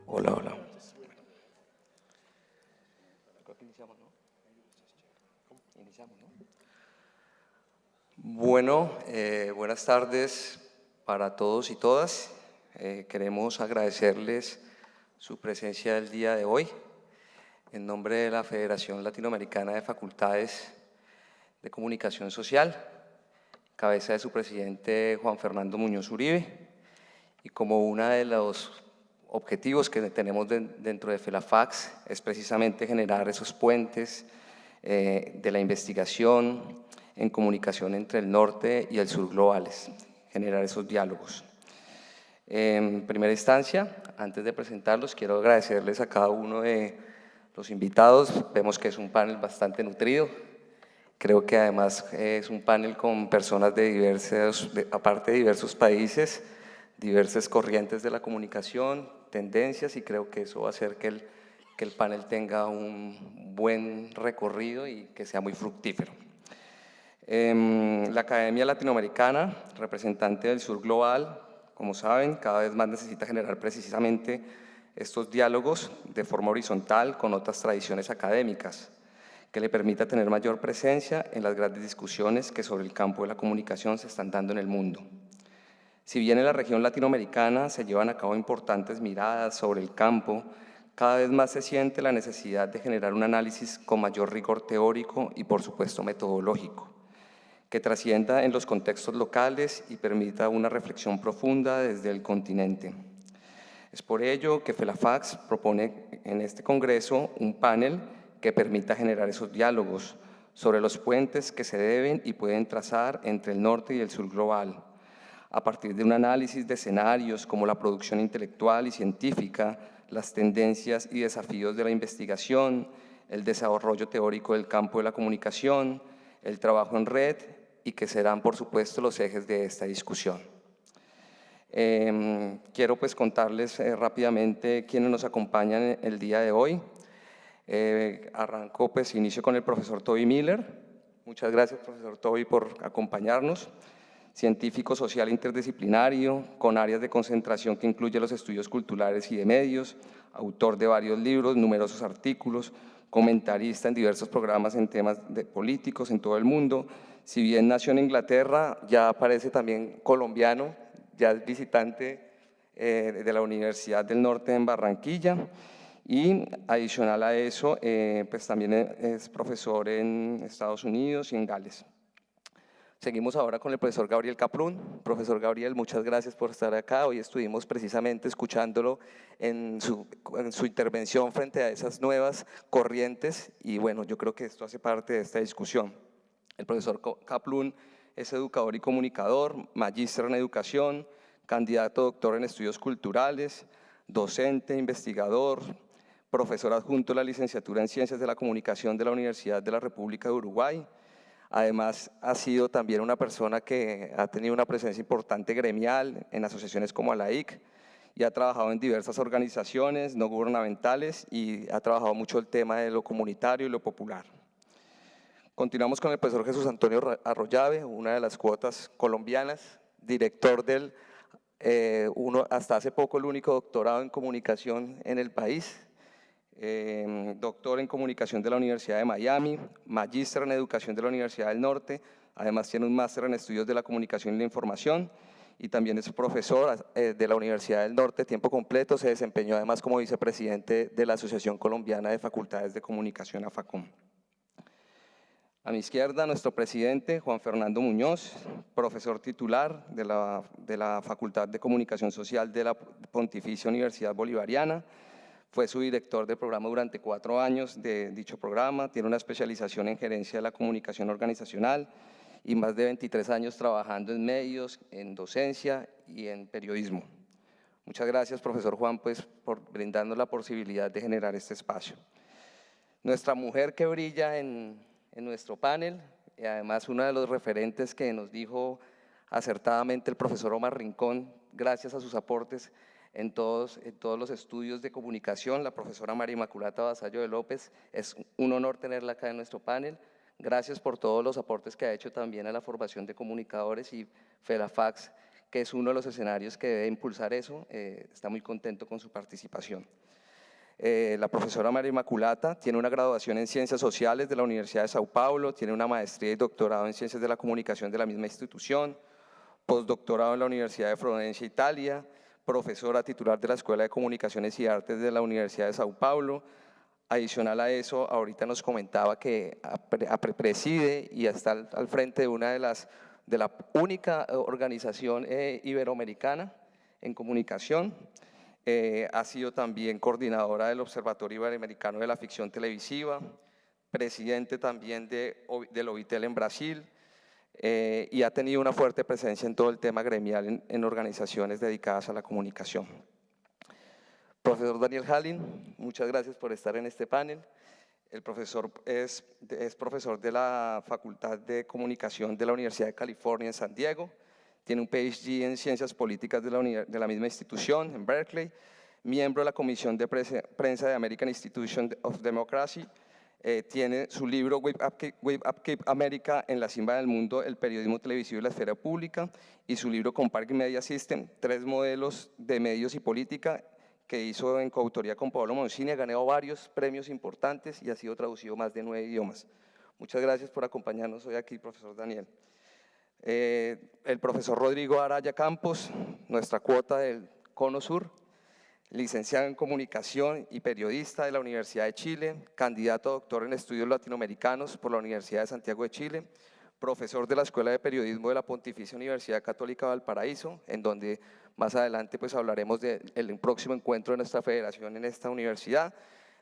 Hola, hola. Bueno, buenas tardes para todos y todas. Queremos agradecerles su presencia el día de hoy. En nombre de la Federación Latinoamericana de Facultades de Comunicación Social, cabeza de su presidente Juan Fernando Muñoz Uribe, y como uno de los objetivos que tenemos dentro de FELAFACS es precisamente generar esos puentes de la investigación en comunicación entre el norte y el sur globales, generar esos diálogos. En primera instancia, antes de presentarlos, quiero agradecerles a cada uno de los invitados. Vemos que es un panel bastante nutrido. Creo que además es un panel con personas de aparte de diversos países, diversas corrientes de la comunicación, tendencias, y creo que eso va a hacer que el panel tenga un buen recorrido y que sea muy fructífero. La Academia Latinoamericana, representante del Sur Global, como saben, cada vez más necesita generar precisamente estos diálogos de forma horizontal con otras tradiciones académicas, que le permita tener mayor presencia en las grandes discusiones que sobre el campo de la comunicación se están dando en el mundo. Si bien en la región latinoamericana se llevan a cabo importantes miradas sobre el campo, cada vez más se siente la necesidad de generar un análisis con mayor rigor teórico y, por supuesto, metodológico, que trascienda en los contextos locales y permita una reflexión profunda desde el continente. Es por ello que FELAFACS propone en este congreso un panel que permita generar esos diálogos sobre los puentes que se deben y pueden trazar entre el norte y el sur global, a partir de un análisis de escenarios como la producción intelectual y científica, las tendencias y desafíos de la investigación, el desarrollo teórico del campo de la comunicación, el trabajo en red, y que serán, por supuesto, los ejes de esta discusión. Quiero pues contarles rápidamente quiénes nos acompañan el día de hoy. Arranco pues, inicio con el profesor Toby Miller. Muchas gracias, profesor Toby, por acompañarnos. Científico social interdisciplinario, con áreas de concentración que incluye los estudios culturales y de medios, autor de varios libros, numerosos artículos, comentarista en diversos programas en temas políticos en todo el mundo. Si bien nació en Inglaterra, ya parece también colombiano, ya es visitante de la Universidad del Norte en Barranquilla, y adicional a eso, pues también es profesor en Estados Unidos y en Gales. Seguimos ahora con el profesor Gabriel Kaplun. Profesor Gabriel, muchas gracias por estar acá. Hoy estuvimos precisamente escuchándolo en su intervención frente a esas nuevas corrientes, y bueno, yo creo que esto hace parte de esta discusión. El profesor Kaplun es educador y comunicador, magíster en educación, candidato a doctor en estudios culturales, docente, investigador, profesor adjunto de la licenciatura en Ciencias de la Comunicación de la Universidad de la República de Uruguay. Además, ha sido también una persona que ha tenido una presencia importante gremial en asociaciones como ALAIC, y ha trabajado en diversas organizaciones no gubernamentales y ha trabajado mucho el tema de lo comunitario y lo popular. Continuamos con el profesor Jesús Antonio Arroyave, una de las cuotas colombianas, director del, hasta hace poco, el único doctorado en comunicación en el país, doctor en comunicación de la Universidad de Miami, magíster en educación de la Universidad del Norte, además tiene un máster en estudios de la comunicación y la información, y también es profesor de la Universidad del Norte a tiempo completo. Se desempeñó además como vicepresidente de la Asociación Colombiana de Facultades de Comunicación, AFACOM. A mi izquierda, nuestro presidente, Juan Fernando Muñoz, profesor titular de la Facultad de Comunicación Social de la Pontificia Universidad Bolivariana. Fue su director de programa durante 4 años de dicho programa, tiene una especialización en gerencia de la comunicación organizacional y más de 23 años trabajando en medios, en docencia y en periodismo. Muchas gracias, profesor Juan, pues, por brindarnos la posibilidad de generar este espacio. Nuestra mujer que brilla en nuestro panel, y además una de los referentes que nos dijo acertadamente el profesor Omar Rincón, gracias a sus aportes en todos los estudios de comunicación, la profesora María Inmaculata Vasallo de López. Es un honor tenerla acá en nuestro panel. Gracias por todos los aportes que ha hecho también a la formación de comunicadores, y FELAFACS, que es uno de los escenarios que debe impulsar eso, está muy contento con su participación. La profesora María Inmaculata tiene una graduación en Ciencias Sociales de la Universidad de Sao Paulo, tiene una maestría y doctorado en Ciencias de la Comunicación de la misma institución, postdoctorado en la Universidad de Florencia, Italia, profesora titular de la Escuela de Comunicaciones y Artes de la Universidad de Sao Paulo. Adicional a eso, ahorita nos comentaba que preside y está al frente de la única organización iberoamericana en comunicación. Ha sido también coordinadora del Observatorio Iberoamericano de la Ficción Televisiva, presidente también del OITEL en Brasil, y ha tenido una fuerte presencia en todo el tema gremial en organizaciones dedicadas a la comunicación. Profesor Daniel Hallin, muchas gracias por estar en este panel. El profesor es profesor de la Facultad de Comunicación de la Universidad de California en San Diego, tiene un PhD en Ciencias Políticas de la misma institución, en Berkeley, miembro de la Comisión de Prensa de American Institution of Democracy, tiene su libro Wake Up Keep America en la cima del mundo, el periodismo televisivo y la esfera pública, y su libro Comparking Media System, 3 modelos de medios y política, que hizo en coautoría con Pablo Monsini, ha ganado varios premios importantes y ha sido traducido a más de 9 idiomas. Muchas gracias por acompañarnos hoy aquí, profesor Daniel. El profesor Rodrigo Araya Campos, nuestra cuota del Cono Sur, licenciado en Comunicación y periodista de la Universidad de Chile, candidato a doctor en estudios latinoamericanos por la Universidad de Santiago de Chile, profesor de la Escuela de Periodismo de la Pontificia Universidad Católica de Valparaíso, en donde más adelante pues hablaremos del próximo encuentro de nuestra federación en esta universidad.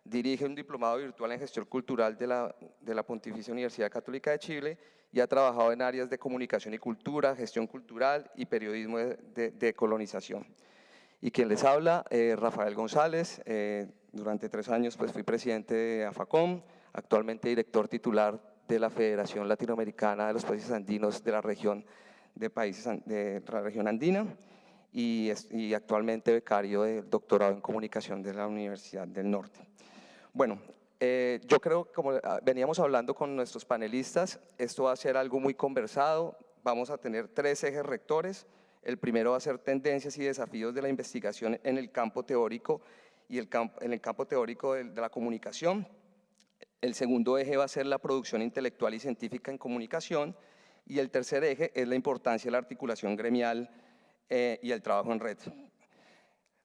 Dirige un diplomado virtual en gestión cultural de la Pontificia Universidad Católica de Chile y ha trabajado en áreas de comunicación y cultura, gestión cultural y periodismo de colonización. Y quien les habla, Rafael González, durante 3 años pues, fui presidente de AFACOM, actualmente director titular de la Federación Latinoamericana de los Países Andinos de la región andina y actualmente becario del doctorado en comunicación de la Universidad del Norte. Bueno, yo creo, como veníamos hablando con nuestros panelistas, esto va a ser algo muy conversado, vamos a tener 3 ejes rectores. El primero va a ser tendencias y desafíos de la investigación en el campo teórico y en el campo teórico de la comunicación. El segundo eje va a ser la producción intelectual y científica en comunicación y el tercer eje es la importancia de la articulación gremial y el trabajo en red.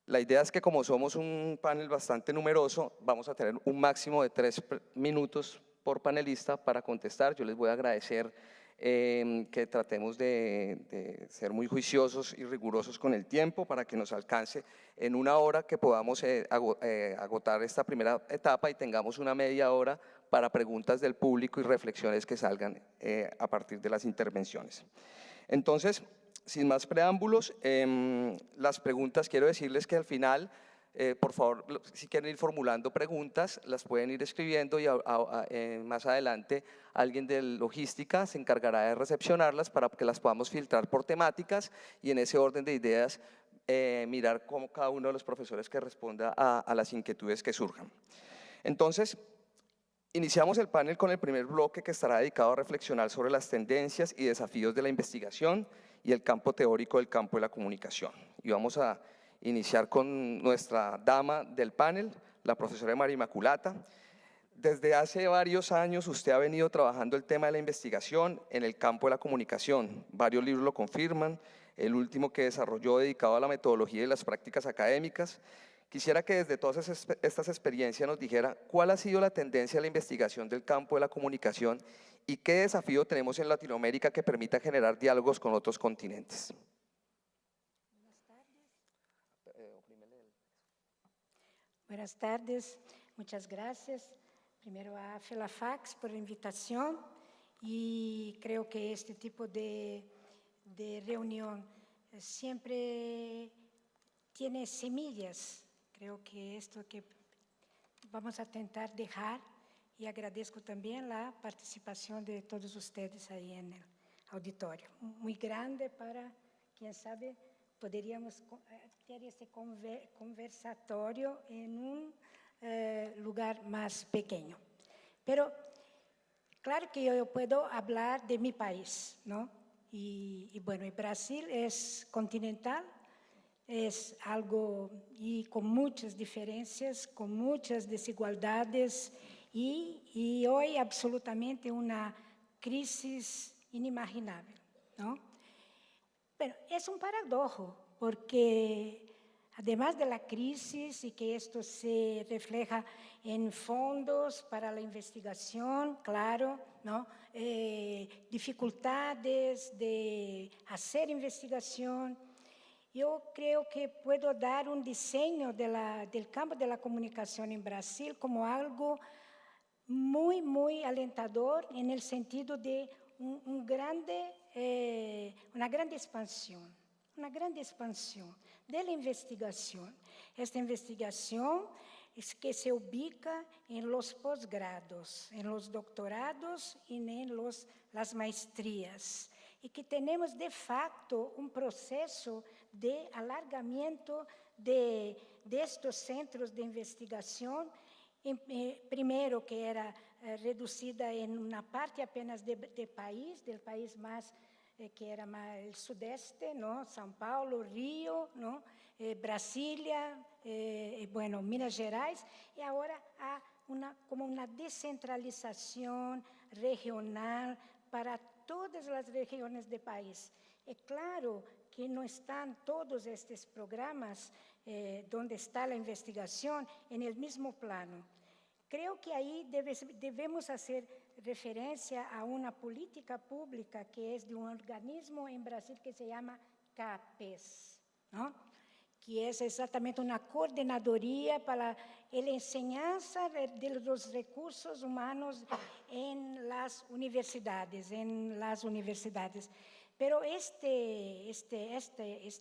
La idea es que como somos un panel bastante numeroso, vamos a tener un máximo de 3 minutos por panelista para contestar. Yo les voy a agradecer que tratemos de ser muy juiciosos y rigurosos con el tiempo para que nos alcance en 1 hora que podamos agotar esta primera etapa y tengamos una media hora para preguntas del público y reflexiones que salgan a partir de las intervenciones. Entonces, sin más preámbulos, las preguntas, quiero decirles que al final, por favor, si quieren ir formulando preguntas, las pueden ir escribiendo y más adelante alguien de logística se encargará de recepcionarlas para que las podamos filtrar por temáticas y en ese orden de ideas mirar cómo cada uno de los profesores que responda a las inquietudes que surjan. Entonces, iniciamos el panel con el primer bloque que estará dedicado a reflexionar sobre las tendencias y desafíos de la investigación y el campo teórico del campo de la comunicación. Y vamos a iniciar con nuestra dama del panel, la profesora María Inmaculata. Desde hace varios años usted ha venido trabajando el tema de la investigación en el campo de la comunicación. Varios libros lo confirman, el último que desarrolló dedicado a la metodología y las prácticas académicas. Quisiera que desde todas estas experiencias nos dijera cuál ha sido la tendencia de la investigación del campo de la comunicación y qué desafío tenemos en Latinoamérica que permita generar diálogos con otros continentes. Buenas tardes, muchas gracias. Primero a FELAFAX por la invitación y creo que este tipo de reunión siempre tiene semillas. Creo que esto que vamos a intentar dejar y agradezco también la participación de todos ustedes ahí en el auditorio. Muy grande para, quién sabe, poderíamos ter esse conversatório em lugar mais pequeno. Pero, claro que eu posso falar de mi país, ¿no? y bueno, el Brasil es continental, es algo y con muchas diferencias, con muchas desigualdades y hoy absolutamente una crisis inimaginable, ¿no? Pero es un paradojo porque además de la crisis y que esto se refleja en fondos para la investigación, claro, ¿no? Dificultades de hacer investigación. Yo creo que puedo dar un diseño del campo de la comunicación en Brasil como algo muy, muy alentador en el sentido de una grande expansión de la investigación. Esta investigación es que se ubica en los posgrados, en los doctorados y en las maestrías. Y que tenemos de facto un proceso de alargamiento de estos centros de investigación, primero que era reducida en una parte apenas del país más que era más el sudeste, ¿no? São Paulo, Río, ¿no? Brasilia, bueno, Minas Gerais, y ahora hay como una descentralización regional para todas las regiones del país. Es claro que no están todos estos programas donde está la investigación en el mismo plano. Creo que ahí debemos hacer referencia a una política pública que es de un organismo en Brasil que se llama CAPES, ¿no? Que es exactamente una coordinadoría para la enseñanza de los recursos humanos en las universidades. Pero este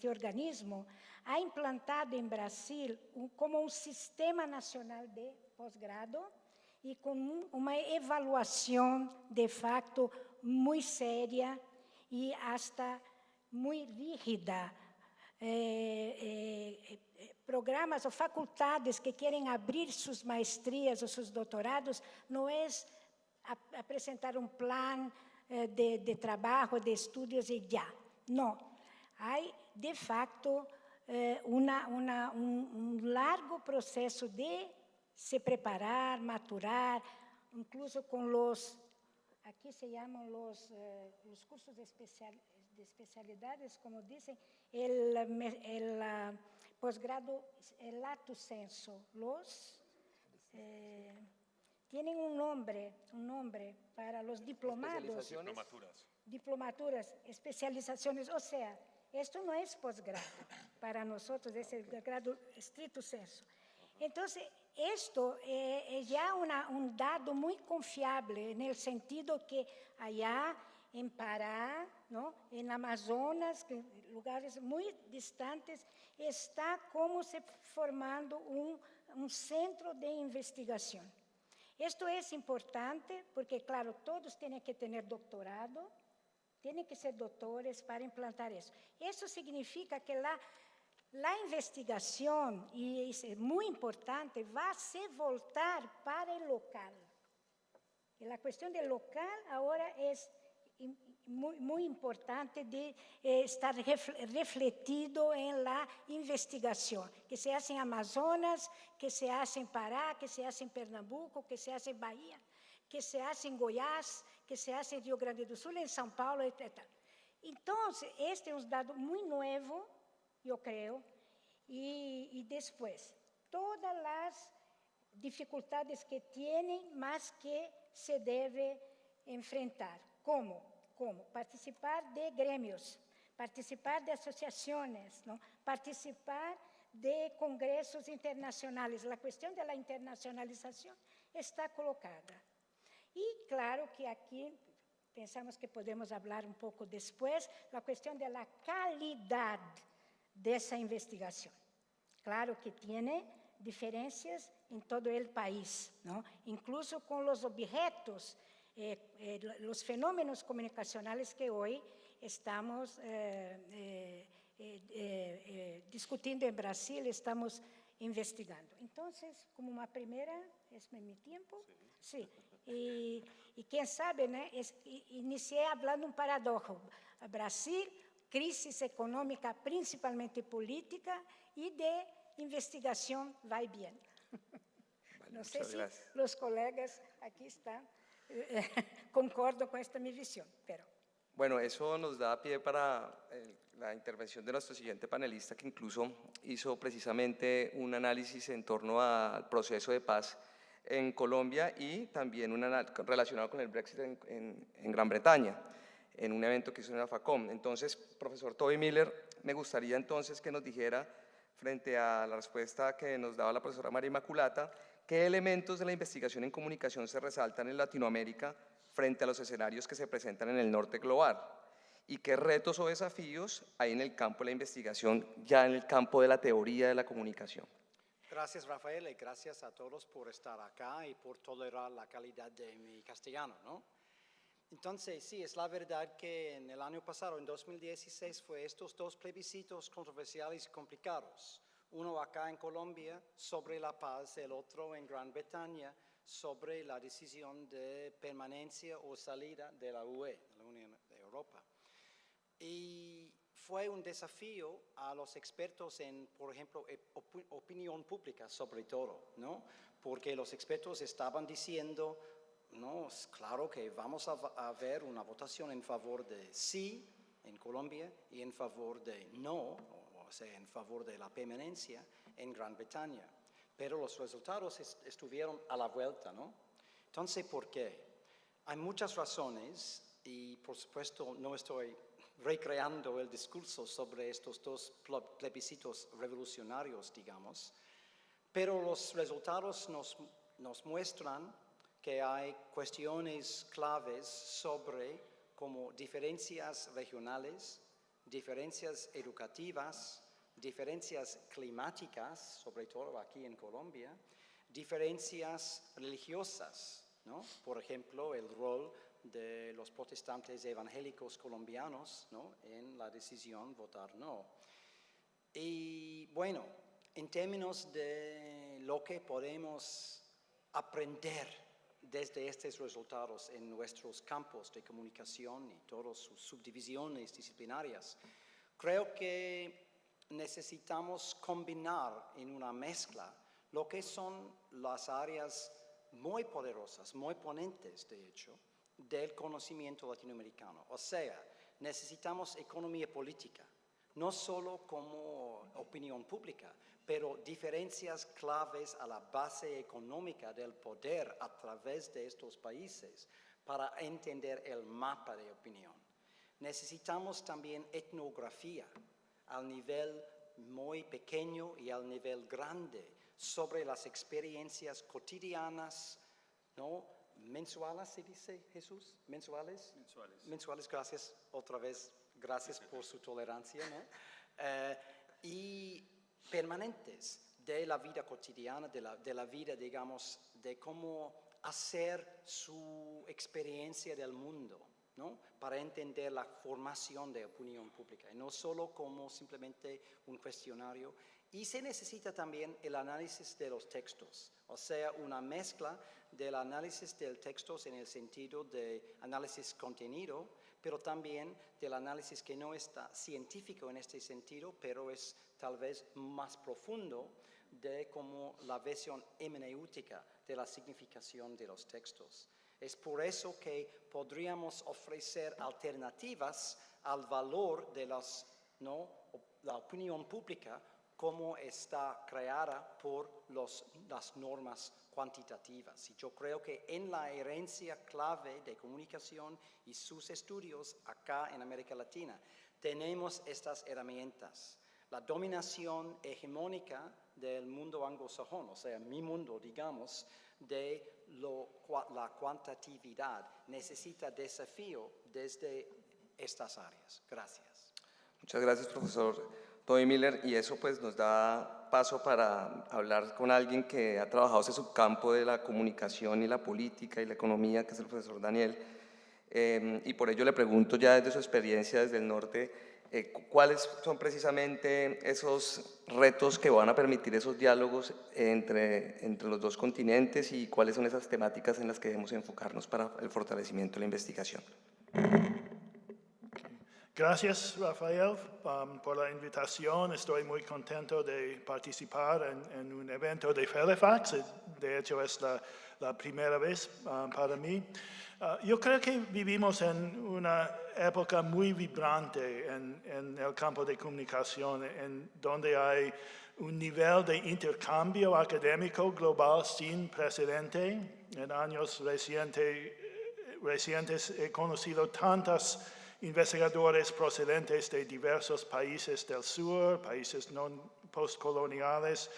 organismo ha implantado en Brasil como un sistema nacional de posgrado y con una evaluación de facto muy seria y hasta muy rígida. Programas o facultades que querem abrir suas maestrias ou seus doutorados não é apresentar um plano de trabalho, de estudos e já. Não. Há, de facto, um largo processo de se preparar, maturar, incluso com aqui se chamam os cursos de especialidades, como dizem, el posgrado, el lato sensu, tienen un nombre para los diplomados. Diplomaturas, especializaciones, o sea, esto no es posgrado para nosotros, es el grado estricto sensu. Entonces, esto es ya un dato muy confiable en el sentido que allá en Pará, ¿no? En Amazonas, lugares muy distantes, está como se formando un centro de investigación. Esto es importante porque, claro, todos tienen que tener doctorado, tienen que ser doctores para implantar eso. Eso significa que la investigación, y es muy importante, va a se voltar para el local. Y la cuestión del local ahora es muy importante de estar refletido en la investigación, que se hace en Amazonas, que se hace en Pará, que se hace en Pernambuco, que se hace en Bahía, que se hace en Goiás, que se hace en Rio Grande do Sul, en São Paulo, etc. Entonces, este es un dato muy nuevo, yo creo, y después, todas las dificultades que tienen, más que se debe enfrentar. ¿Cómo? Participar de gremios, participar de asociaciones, ¿no? Participar de congresos internacionales. La cuestión de la internacionalización está colocada. Y claro que aquí pensamos que podemos hablar un poco después, la cuestión de la calidad de esa investigación. Claro que tiene diferencias en todo el país, ¿no? Incluso con los objetos, los fenómenos comunicacionales que hoy estamos discutindo em Brasil, estamos investigando. Então, como uma primeira, esse é meu tempo. Sim. E quem sabe, né, iniciei falando paradoxo. Brasil, crise econômica, principalmente política, e de investigação vai bem. Vale, Não sei se gracias. os colegas aqui estão, concordo com esta minha visão, pero... Bueno, eso nos da pie para la intervención de nuestro siguiente panelista, que incluso hizo precisamente un análisis en torno al proceso de paz en Colombia y también relacionado con el Brexit en Gran Bretaña, en un evento que hizo en la FACOM. Entonces, profesor Toby Miller, me gustaría entonces que nos dijera, frente a la respuesta que nos daba la profesora María Inmaculata, qué elementos de la investigación en comunicación se resaltan en Latinoamérica frente a los escenarios que se presentan en el norte global y qué retos o desafíos hay en el campo de la investigación, ya en el campo de la teoría de la comunicación. Gracias, Rafael, y gracias a todos por estar acá y por tolerar la calidad de mi castellano, ¿no? Entonces, sí, es la verdad que en el año pasado, en 2016, fue estos dos plebiscitos controversiales y complicados. Uno acá en Colombia sobre la paz, el otro en Gran Bretaña sobre la decisión de permanencia o salida de la UE, de la Unión de Europa. Y fue un desafío a los expertos en, por ejemplo, opinión pública sobre todo, ¿no? Porque los expertos estaban diciendo, no, es claro que vamos a ver una votación en favor de sí en Colombia y en favor de no, o sea, en favor de la permanencia en Gran Bretaña. Pero los resultados estuvieron a la vuelta, ¿no? Entonces, ¿por qué? Hay muchas razones y, por supuesto, no estoy recreando el discurso sobre estos dos plebiscitos revolucionarios, digamos, pero los resultados nos muestran que hay cuestiones claves sobre como diferencias regionales, diferencias educativas, diferencias climáticas, sobre todo aquí en Colombia, diferencias religiosas, ¿no? Por ejemplo, el rol de los protestantes evangélicos colombianos, ¿no? En la decisión votar no. Y bueno, en términos de lo que podemos aprender desde estos resultados en nuestros campos de comunicación y todas sus subdivisiones disciplinarias, creo que necesitamos combinar en una mezcla lo que son las áreas muy poderosas, muy ponentes, de hecho, del conocimiento latinoamericano. O sea, necesitamos economía política, no solo como opinión pública, pero diferencias claves a la base económica del poder a través de estos países para entender el mapa de opinión. Necesitamos también etnografía al nivel muy pequeño y al nivel grande sobre las experiencias cotidianas, ¿no? ¿Mensuales se dice, Jesús? ¿Mensuales? Mensuales. Mensuales, gracias otra vez, gracias por su tolerancia, ¿no? Y permanentes de la vida cotidiana, de la vida, digamos, de cómo hacer su experiencia del mundo, ¿no? Para entender la formación de opinión pública, y no solo como simplemente un cuestionario. Y se necesita también el análisis de los textos, o sea, una mezcla del análisis de textos en el sentido de análisis contenido, pero también del análisis que no está científico en este sentido, pero es tal vez más profundo de como la visión hermenéutica de la significación de los textos. Es por eso que podríamos ofrecer alternativas al valor de la opinión pública como está creada por las normas cuantitativas. Y yo creo que en la herencia clave de comunicación y sus estudios acá en América Latina tenemos estas herramientas. La dominación hegemónica del mundo anglosajón, o sea, mi mundo, digamos, de la cuantitatividad, necesita desafío desde estas áreas. Gracias. Muchas gracias, profesor Toby Miller, y eso pues nos da paso para hablar con alguien que ha trabajado ese subcampo de la comunicación y la política y la economía, que es el profesor Daniel, y por ello le pregunto ya desde su experiencia desde el norte, ¿Cuáles son precisamente esos retos que van a permitir esos diálogos entre los dos continentes y cuáles son esas temáticas en las que debemos enfocarnos para el fortalecimiento de la investigación? Gracias, Rafael, por la invitación. Estoy muy contento de participar en un evento de Fairfax. De hecho, es la primera vez para mí. Yo creo que vivimos en una época muy vibrante en el campo de comunicación, en donde hay un nivel de intercambio académico global sin precedente. En años recientes he conocido tantos investigadores procedentes de diversos países del sur, países no postcoloniales,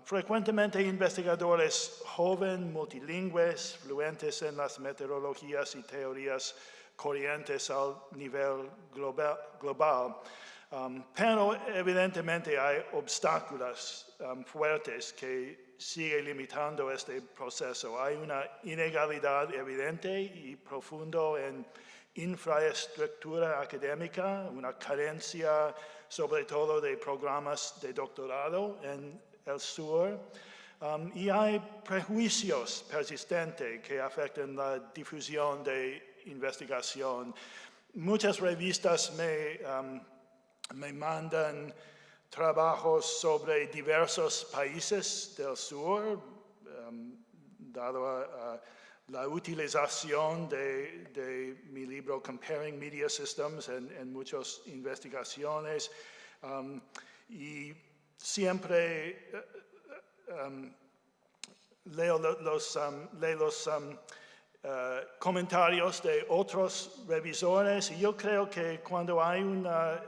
frecuentemente investigadores jóvenes, multilingües, fluentes en las metodologías y teorías corrientes al nivel global. Pero evidentemente hay obstáculos fuertes que siguen limitando este proceso. Hay una inegalidad evidente y profunda en infraestructura académica, una carencia sobre todo de programas de doctorado en el sur, y hay prejuicios persistentes que afectan la difusión de investigación. Muchas revistas me mandan trabajos sobre diversos países del sur, dado la utilización de mi libro Comparing Media Systems en muchas investigaciones, y siempre leo los comentarios de otros revisores, y yo creo que cuando hay una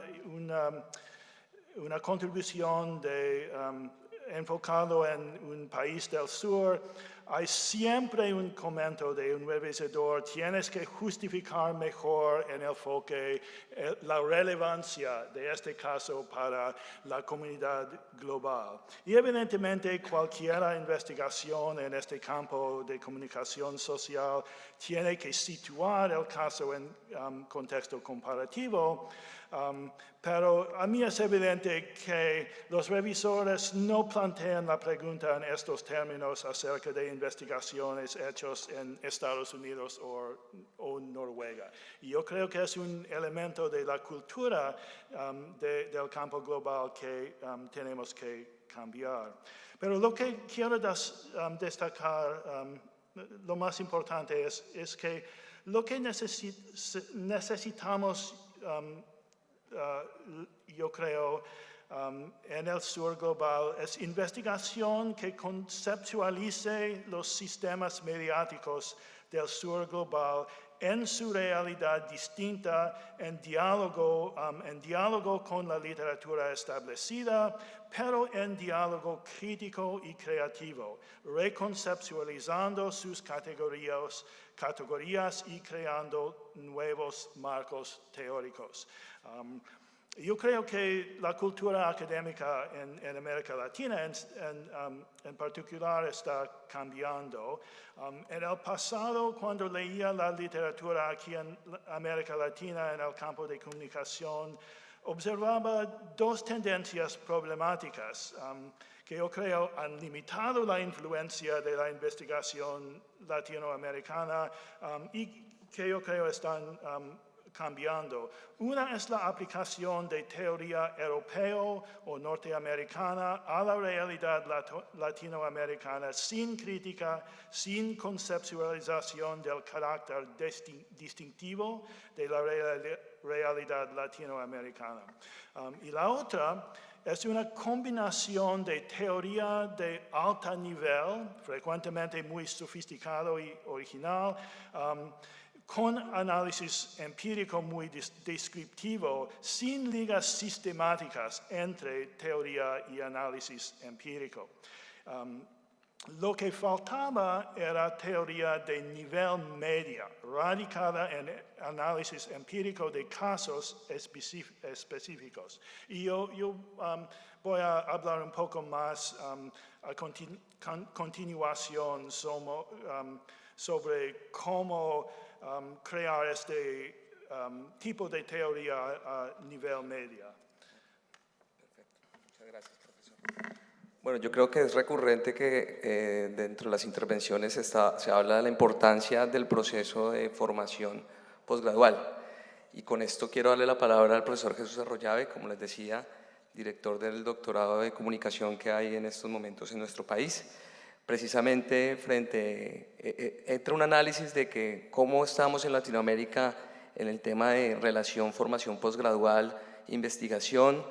contribución enfocado en un país del sur, hay siempre un comentario de un revisador: tienes que justificar mejor en el enfoque la relevancia de este caso para la comunidad global. Y evidentemente cualquier investigación en este campo de comunicación social tiene que situar el caso en contexto comparativo. Pero a mí es evidente que los revisores no plantean la pregunta en estos términos acerca de investigaciones hechas en Estados Unidos o Noruega. Y yo creo que es un elemento de la cultura del campo global que tenemos que cambiar. Pero lo que quiero destacar, lo más importante es que lo que necesitamos, yo creo, en el sur global es investigación que conceptualice los sistemas mediáticos del sur global en su realidad distinta, en diálogo con la literatura establecida, pero en diálogo crítico y creativo, reconceptualizando sus categorías y creando nuevos marcos teóricos. Yo creo que la cultura académica en América Latina en particular está cambiando. En el pasado, cuando leía la literatura aquí en América Latina en el campo de comunicación, observaba dos tendencias problemáticas que yo creo han limitado la influencia de la investigación latinoamericana y que yo creo están cambiando. Una es la aplicación de teoría europeo o norteamericana a la realidad latinoamericana sin crítica, sin conceptualización del carácter distintivo de la realidad latinoamericana. Y la otra es una combinación de teoría de alto nivel, frecuentemente muy sofisticado y original, con análisis empírico muy descriptivo, sin ligas sistemáticas entre teoría y análisis empírico. Lo que faltaba era teoría de nivel media, radicada en análisis empírico de casos específicos. Y yo voy a hablar un poco más a continuación sobre cómo crear este tipo de teoría a nivel media. Muchas gracias, profesor. Bueno, yo creo que es recurrente que dentro de las intervenciones se habla de la importancia del proceso de formación posgradual. Y con esto quiero darle la palabra al profesor Jesús Arroyave, como les decía, director del doctorado de comunicación que hay en estos momentos en nuestro país. Precisamente entra un análisis de que cómo estamos en Latinoamérica en el tema de relación, formación posgradual, investigación.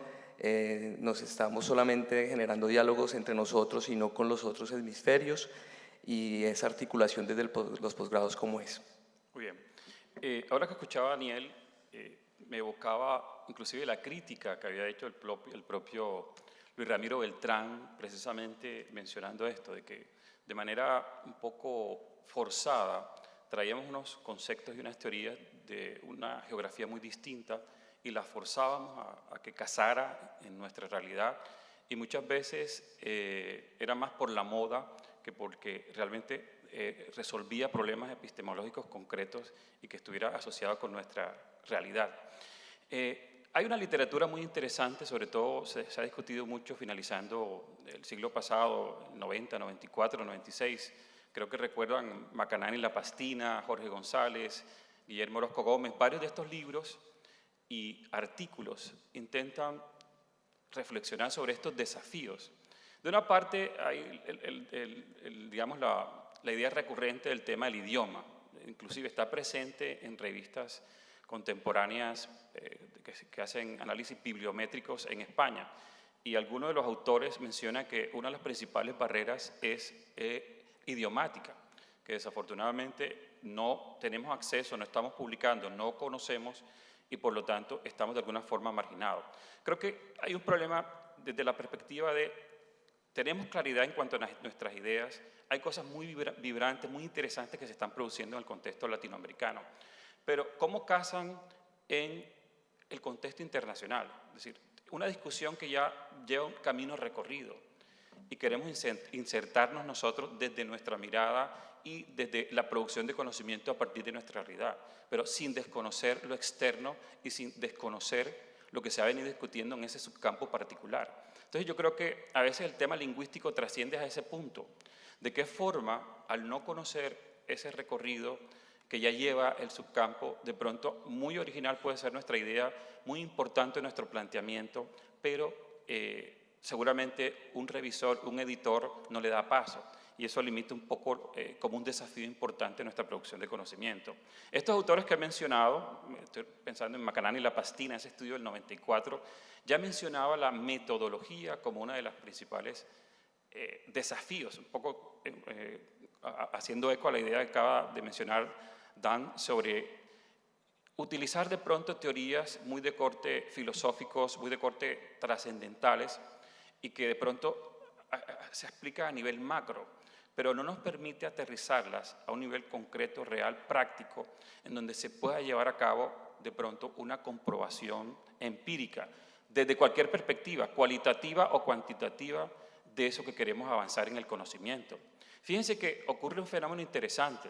Nos estamos solamente generando diálogos entre nosotros y no con los otros hemisferios, y esa articulación desde los posgrados como es. Muy bien. Ahora que escuchaba a Daniel, me evocaba inclusive la crítica que había hecho el propio Luis Ramiro Beltrán, precisamente mencionando esto, de que de manera un poco forzada traíamos unos conceptos y unas teorías de una geografía muy distinta y las forzábamos a que casara en nuestra realidad, y muchas veces era más por la moda que porque realmente resolvía problemas epistemológicos concretos y que estuviera asociado con nuestra realidad. Hay una literatura muy interesante, sobre todo se ha discutido mucho finalizando el siglo pasado, 90, 94, 96. Creo que recuerdan Macanán y la Pastina, Jorge González, Guillermo Orozco Gómez. Varios de estos libros y artículos intentan reflexionar sobre estos desafíos. De una parte hay digamos, la idea recurrente del tema del idioma. Inclusive está presente en revistas contemporáneas que hacen análisis bibliométricos en España. Y algunos de los autores mencionan que una de las principales barreras es idiomática, que desafortunadamente no tenemos acceso, no estamos publicando, no conocemos y por lo tanto estamos de alguna forma marginados. Creo que hay un problema desde la perspectiva de tenemos claridad en cuanto a nuestras ideas, hay cosas muy vibrantes, muy interesantes que se están produciendo en el contexto latinoamericano, pero ¿cómo casan en el contexto internacional? Es decir, una discusión que ya lleva un camino recorrido y queremos insertarnos nosotros desde nuestra mirada y desde la producción de conocimiento a partir de nuestra realidad, pero sin desconocer lo externo y sin desconocer lo que se ha venido discutiendo en ese subcampo particular. Entonces yo creo que a veces el tema lingüístico trasciende a ese punto. ¿De qué forma, al no conocer ese recorrido que ya lleva el subcampo, de pronto muy original puede ser nuestra idea, muy importante nuestro planteamiento, pero seguramente un revisor, un editor no le da paso? Y eso limita un poco como un desafío importante en nuestra producción de conocimiento. Estos autores que he mencionado, estoy pensando en Macanán y la Pastina, ese estudio del 94, ya mencionaba la metodología como una de las principales desafíos, un poco haciendo eco a la idea que acaba de mencionar Dan sobre utilizar de pronto teorías muy de corte filosóficos, muy de corte trascendentales y que de pronto se explica a nivel macro, pero no nos permite aterrizarlas a un nivel concreto, real, práctico, en donde se pueda llevar a cabo de pronto una comprobación empírica, desde cualquier perspectiva, cualitativa o cuantitativa, de eso que queremos avanzar en el conocimiento. Fíjense que ocurre un fenómeno interesante.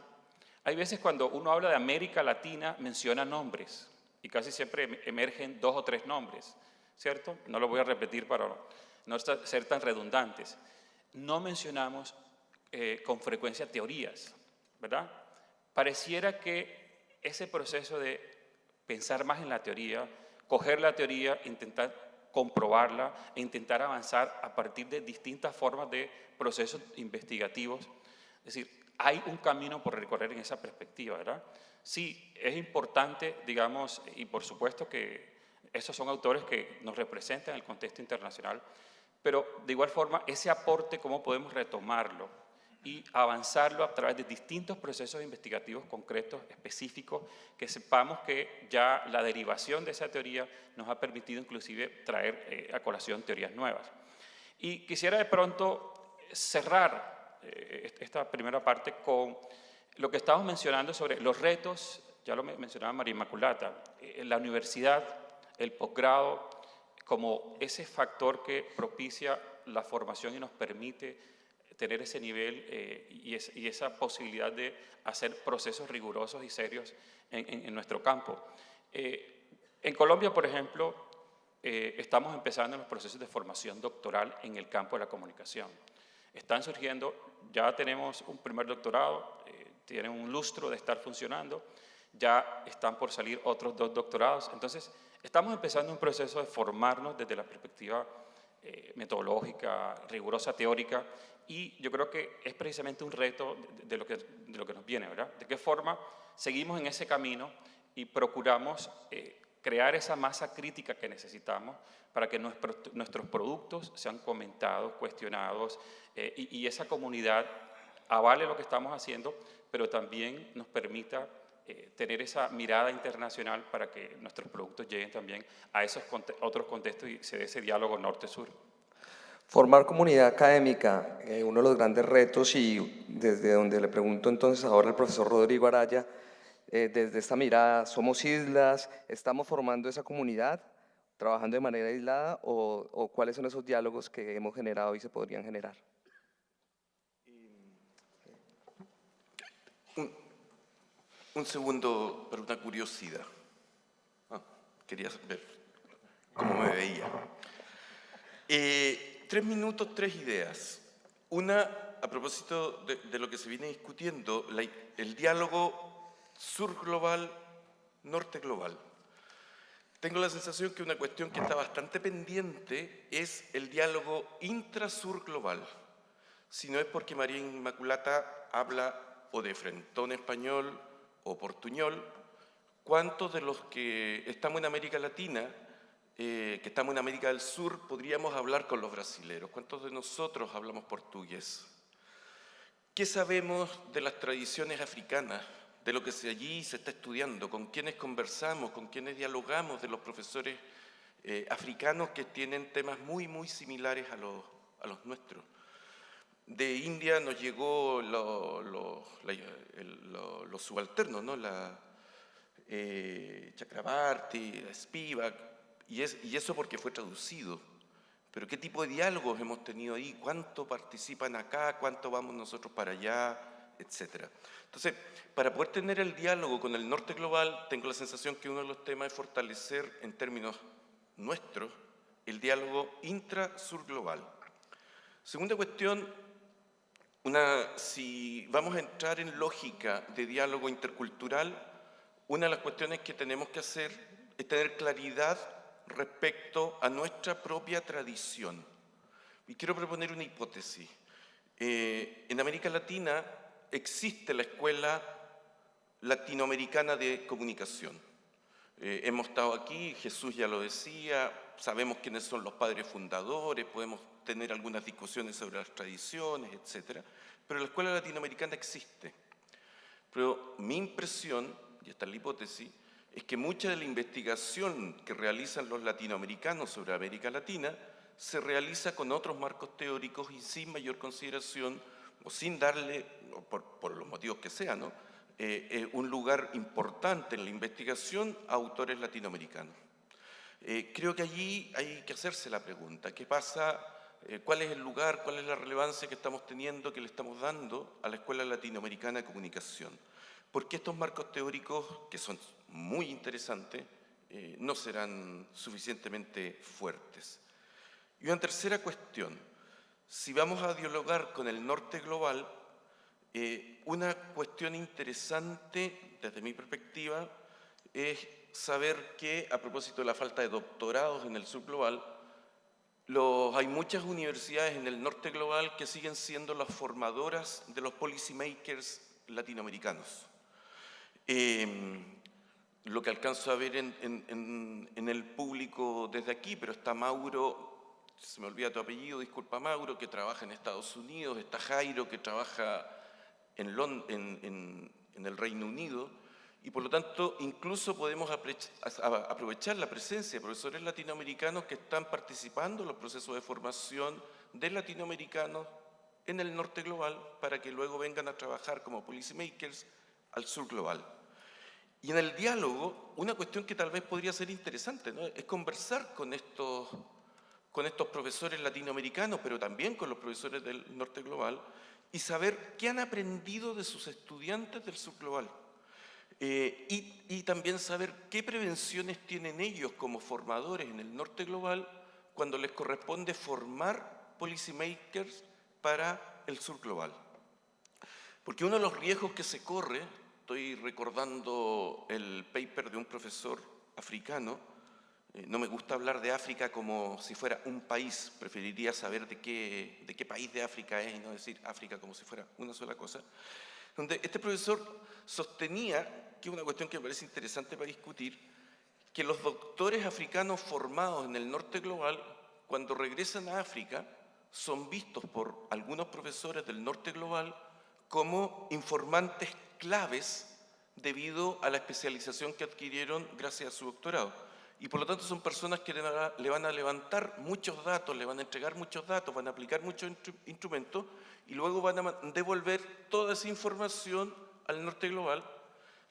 Hay veces cuando uno habla de América Latina, menciona nombres, y casi siempre emergen 2 o 3 nombres, ¿cierto? No lo voy a repetir para no ser tan redundantes. No mencionamos con frecuencia teorías, ¿verdad? Pareciera que ese proceso de pensar más en la teoría, coger la teoría, intentar comprobarla e intentar avanzar a partir de distintas formas de procesos investigativos. Es decir, hay un camino por recorrer en esa perspectiva, ¿verdad? Sí, es importante, digamos, y por supuesto que esos son autores que nos representan en el contexto internacional, pero de igual forma ese aporte, ¿cómo podemos retomarlo y avanzarlo a través de distintos procesos investigativos concretos, específicos, que sepamos que ya la derivación de esa teoría nos ha permitido inclusive traer a colación teorías nuevas? Y quisiera de pronto cerrar esta primera parte con lo que estamos mencionando sobre los retos, ya lo mencionaba María Inmaculata, la universidad, el posgrado, como ese factor que propicia la formación y nos permite tener ese nivel y esa posibilidad de hacer procesos rigurosos y serios en nuestro campo. En Colombia, por ejemplo, estamos empezando en los procesos de formación doctoral en el campo de la comunicación. Están surgiendo, ya tenemos un primer doctorado, tienen un lustro de estar funcionando, ya están por salir otros 2 doctorados. Entonces, estamos empezando un proceso de formarnos desde la perspectiva metodológica, rigurosa, teórica, y yo creo que es precisamente un reto de lo que nos viene, ¿verdad? De qué forma seguimos en ese camino y procuramos crear esa masa crítica que necesitamos para que nuestros productos sean comentados, cuestionados, y esa comunidad avale lo que estamos haciendo, pero también nos permita tener esa mirada internacional para que nuestros productos lleguen también a esos otros contextos y se dé ese diálogo norte-sur. Formar comunidad académica, uno de los grandes retos, y desde donde le pregunto entonces ahora al profesor Rodrigo Araya, desde esta mirada, ¿somos islas? ¿Estamos formando esa comunidad, trabajando de manera aislada, o cuáles son esos diálogos que hemos generado y se podrían generar? Un segundo para una curiosidad. Quería saber cómo me veía. 3 minutos, 3 ideas. Una, a propósito de lo que se viene discutiendo, el diálogo sur global, norte global. Tengo la sensación que una cuestión que está bastante pendiente es el diálogo intrasur global. Si no es porque María Inmaculata habla o de frentón español o portuñol, ¿cuántos de los que estamos en América Latina, que estamos en América del Sur, podríamos hablar con los brasileros? ¿Cuántos de nosotros hablamos portugués? ¿Qué sabemos de las tradiciones africanas, de lo que allí se está estudiando? ¿Con quiénes conversamos? ¿Con quiénes dialogamos? De los profesores africanos que tienen temas muy, muy similares a los nuestros. De India nos llegó los subalternos, ¿no? Chakrabarti, Spivak, y eso porque fue traducido. Pero ¿qué tipo de diálogos hemos tenido ahí? ¿Cuánto participan acá? ¿Cuánto vamos nosotros para allá? Etcétera. Entonces, para poder tener el diálogo con el norte global, tengo la sensación que uno de los temas es fortalecer en términos nuestros el diálogo intra-sur global. Segunda cuestión, si vamos a entrar en lógica de diálogo intercultural, una de las cuestiones que tenemos que hacer es tener claridad respecto a nuestra propia tradición. Y quiero proponer una hipótesis. En América Latina existe la Escuela Latinoamericana de Comunicación. Hemos estado aquí, Jesús ya lo decía, sabemos quiénes son los padres fundadores, podemos tener algunas discusiones sobre las tradiciones, etc. Pero la Escuela Latinoamericana existe. Pero mi impresión, y esta es la hipótesis, es que mucha de la investigación que realizan los latinoamericanos sobre América Latina se realiza con otros marcos teóricos y sin mayor consideración, o sin darle, por los motivos que sean, ¿no? Un lugar importante en la investigación a autores latinoamericanos. Creo que allí hay que hacerse la pregunta, ¿qué pasa? ¿Cuál es el lugar, cuál es la relevancia que estamos teniendo, que le estamos dando a la Escuela Latinoamericana de Comunicación? Porque estos marcos teóricos, que son muy interesantes, no serán suficientemente fuertes. Y una tercera cuestión, si vamos a dialogar con el norte global, una cuestión interesante desde mi perspectiva es saber que, a propósito de la falta de doctorados en el sur global, hay muchas universidades en el norte global que siguen siendo las formadoras de los policymakers latinoamericanos. Lo que alcanzo a ver en el público desde aquí, pero está Mauro, se me olvida tu apellido, disculpa Mauro, que trabaja en Estados Unidos, está Jairo, que trabaja en el Reino Unido, y por lo tanto incluso podemos aprovechar la presencia de profesores latinoamericanos que están participando en los procesos de formación de latinoamericanos en el norte global para que luego vengan a trabajar como policymakers al sur global. Y en el diálogo, una cuestión que tal vez podría ser interesante, ¿no? Es conversar con estos profesores latinoamericanos, pero también con los profesores del norte global, y saber qué han aprendido de sus estudiantes del sur global. y también saber qué prevenciones tienen ellos como formadores en el norte global cuando les corresponde formar policymakers para el sur global. Porque uno de los riesgos que se corre, estoy recordando el paper de un profesor africano, no me gusta hablar de África como si fuera un país, preferiría saber de qué país de África es y no decir África como si fuera una sola cosa, donde este profesor sostenía, que es una cuestión que me parece interesante para discutir, que los doctores africanos formados en el norte global, cuando regresan a África, son vistos por algunos profesores del norte global como informantes claves debido a la especialización que adquirieron gracias a su doctorado. Y por lo tanto son personas que le van a levantar muchos datos, le van a entregar muchos datos, van a aplicar muchos instrumentos y luego van a devolver toda esa información al norte global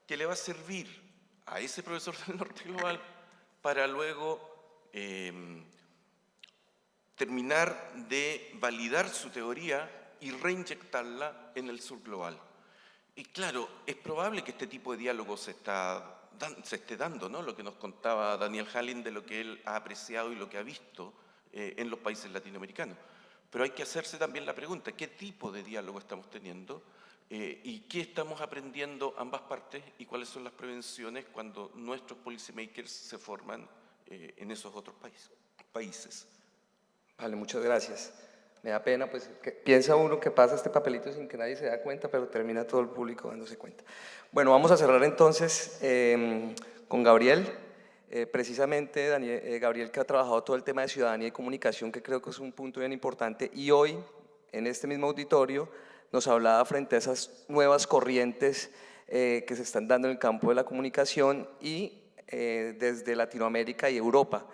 que le va a servir a ese profesor del norte global para luego terminar de validar su teoría y reinyectarla en el sur global. Y claro, es probable que este tipo de diálogo se esté dando, ¿no? Lo que nos contaba Daniel Hallin de lo que él ha apreciado y lo que ha visto en los países latinoamericanos. Pero hay que hacerse también la pregunta, ¿qué tipo de diálogo estamos teniendo? ¿Y qué estamos aprendiendo ambas partes? ¿Y cuáles son las prevenciones cuando nuestros policymakers se forman en esos otros países? Vale, muchas gracias. Me da pena, pues, que piensa uno que pasa este papelito sin que nadie se da cuenta, pero termina todo el público dándose cuenta. Bueno, vamos a cerrar entonces con Gabriel. Precisamente Gabriel, que ha trabajado todo el tema de ciudadanía y comunicación, que creo que es un punto bien importante, y hoy, en este mismo auditorio, nos hablaba frente a esas nuevas corrientes que se están dando en el campo de la comunicación y desde Latinoamérica y Europa.